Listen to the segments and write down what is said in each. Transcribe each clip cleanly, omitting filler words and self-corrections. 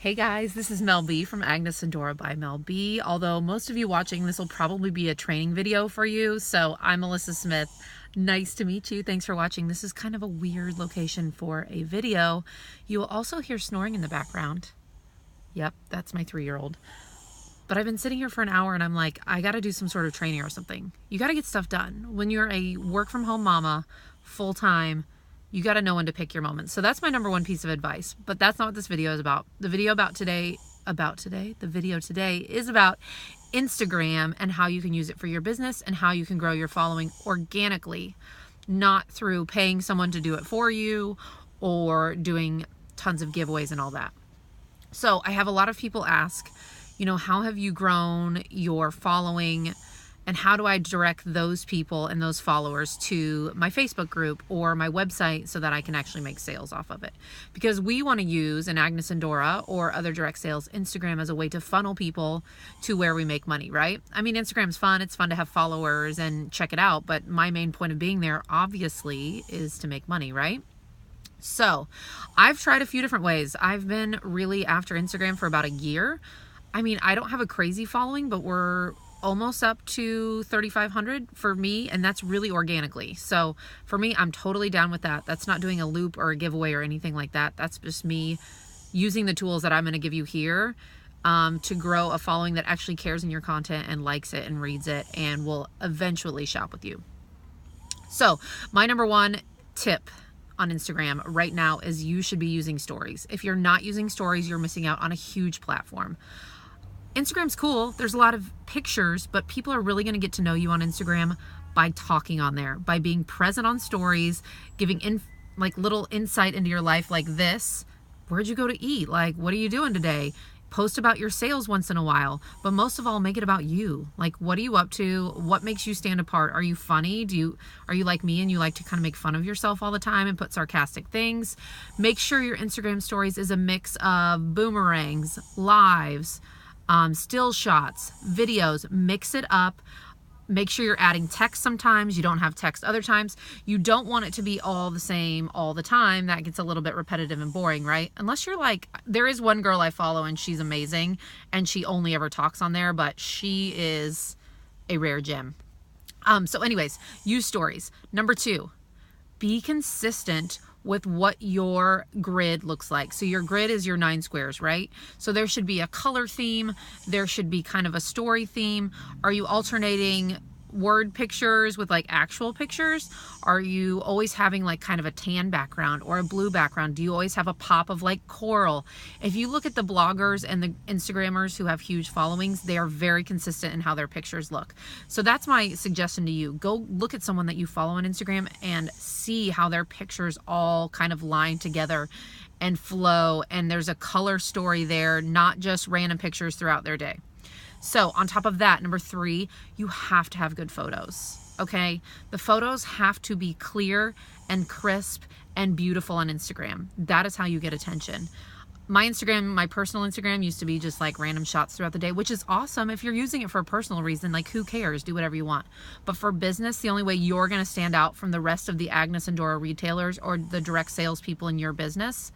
Hey guys, this is Mel B from Agnes Dora by Mel B. Although most of you watching this will probably be a training video for you. So I'm Melissa Smith. Nice to meet you. Thanks for watching. This is kind of a weird location for a video. You will also hear snoring in the background. Yep, that's my 3-year-old. But I've been sitting here for an hour and I'm like, I got to do some sort of training or something. You got to get stuff done. When you're a work from home mama, full time, you got to know when to pick your moments. So that's my number one piece of advice, but that's not what this video is about. The video today is about Instagram and how you can use it for your business and how you can grow your following organically, not through paying someone to do it for you or doing tons of giveaways and all that. So I have a lot of people ask, how have you grown your following? And how do I direct those people and those followers to my Facebook group or my website so that I can actually make sales off of it? Because we want to use an Agnes and Dora or other direct sales Instagram as a way to funnel people to where we make money, right? I mean, Instagram's fun. It's fun to have followers and check it out. But my main point of being there, obviously, is to make money, right? So I've tried a few different ways. I've been really after Instagram for about a year. I mean, I don't have a crazy following, but we're almost up to 3,500 for me, and that's really organically. So for me, I'm totally down with that. That's not doing a loop or a giveaway or anything like that. That's just me using the tools that I'm going to give you here to grow a following that actually cares in your content and likes it and reads it and will eventually shop with you. So my number one tip on Instagram right now is you should be using stories. If you're not using stories, you're missing out on a huge platform. Instagram's cool. There's a lot of pictures, but people are really going to get to know you on Instagram by talking on there, by being present on stories, giving little insight into your life like this. Where'd you go to eat? Like, what are you doing today? Post about your sales once in a while, but most of all, make it about you. Like, what are you up to? What makes you stand apart? Are you funny? Are you like me and you like to kind of make fun of yourself all the time and put sarcastic things? Make sure your Instagram stories is a mix of boomerangs, lives, still shots, videos. Mix it up. Make sure you're adding text sometimes. You don't have text other times. You don't want it to be all the same all the time. That gets a little bit repetitive and boring, right? Unless you're like, there is one girl I follow and she's amazing and she only ever talks on there, but she is a rare gem. So anyways, use stories. Number 2, be consistent with what your grid looks like. So your grid is your 9 squares, right? So there should be a color theme. There should be kind of a story theme. Are you alternating word pictures with like actual pictures? Are you always having like kind of a tan background or a blue background? Do you always have a pop of like coral? If you look at the bloggers and the Instagrammers who have huge followings, they are very consistent in how their pictures look. So that's my suggestion to you. Go look at someone that you follow on Instagram and see how their pictures all kind of line together and flow, and there's a color story there, not just random pictures throughout their day. So on top of that, number 3, you have to have good photos, okay? The photos have to be clear and crisp and beautiful on Instagram. That is how you get attention. My Instagram, my personal Instagram used to be just like random shots throughout the day, which is awesome. If you're using it for a personal reason, like who cares? Do whatever you want. But for business, the only way you're going to stand out from the rest of the Agnes and Dora retailers or the direct sales people in your business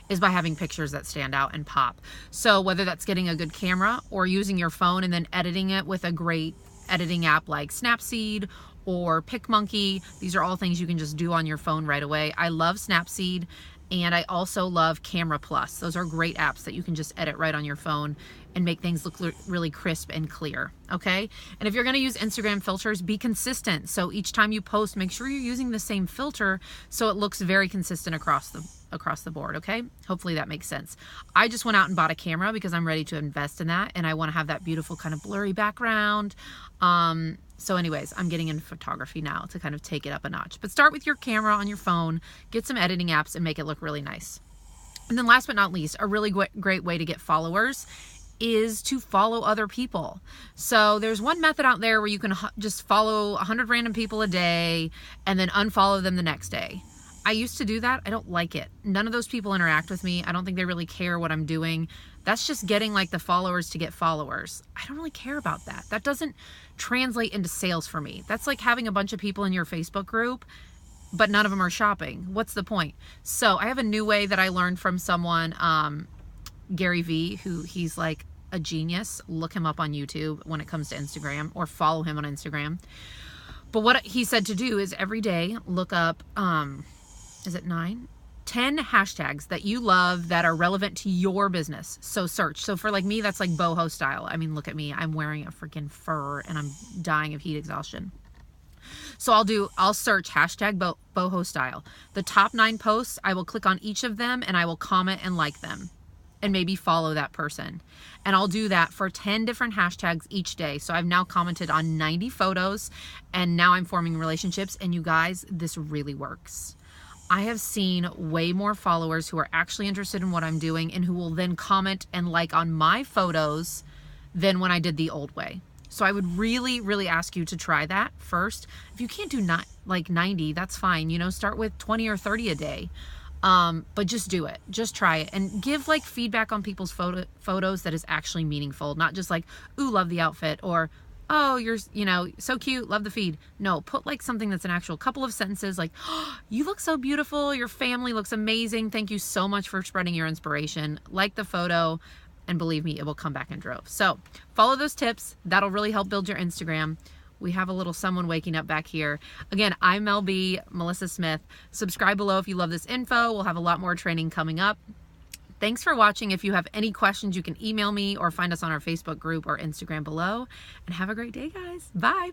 is by having pictures that stand out and pop. So whether that's getting a good camera or using your phone and then editing it with a great editing app like Snapseed or PicMonkey, these are all things you can just do on your phone right away. I love Snapseed, and I also love Camera Plus. Those are great apps that you can just edit right on your phone and make things look really crisp and clear, okay? And if you're gonna use Instagram filters, be consistent. So each time you post, make sure you're using the same filter so it looks very consistent across the board, okay? Hopefully that makes sense. I just went out and bought a camera because I'm ready to invest in that, and I wanna have that beautiful kind of blurry background. So anyways, I'm getting into photography now to kind of take it up a notch. But start with your camera on your phone, get some editing apps, and make it look really nice. And then last but not least, a really great way to get followers is to follow other people. So there's one method out there where you can just follow 100 random people a day and then unfollow them the next day. I used to do that. I don't like it. None of those people interact with me. I don't think they really care what I'm doing. That's just getting like the followers to get followers. I don't really care about that. That doesn't translate into sales for me. That's like having a bunch of people in your Facebook group but none of them are shopping. What's the point? So I have a new way that I learned from someone Gary V, who he's like a genius. Look him up on YouTube when it comes to Instagram, or follow him on Instagram. But what he said to do is every day look up, is it 10 hashtags that you love that are relevant to your business. So search. So for like me, that's like boho style. I mean, look at me. I'm wearing a freaking fur and I'm dying of heat exhaustion. So I'll search hashtag boho style. The top 9 posts, I will click on each of them and I will comment and like them and maybe follow that person. And I'll do that for 10 different hashtags each day. So I've now commented on 90 photos and now I'm forming relationships. And you guys, this really works. I have seen way more followers who are actually interested in what I'm doing and who will then comment and like on my photos than when I did the old way. So I would really, really ask you to try that first. If you can't do not like 90, that's fine. You know, start with 20 or 30 a day. But just do it. Just try it and give like feedback on people's photos that is actually meaningful. Not just like, ooh, love the outfit, or, oh, you're, you know, so cute, love the feed. No, put like something that's an actual couple of sentences like, oh, you look so beautiful. Your family looks amazing. Thank you so much for spreading your inspiration. Like the photo. And believe me, it will come back in droves. So follow those tips. That'll really help build your Instagram. We have a little someone waking up back here. Again, I'm Mel B, Melissa Smith. Subscribe below if you love this info. We'll have a lot more training coming up. Thanks for watching. If you have any questions, you can email me or find us on our Facebook group or Instagram below. And have a great day, guys. Bye.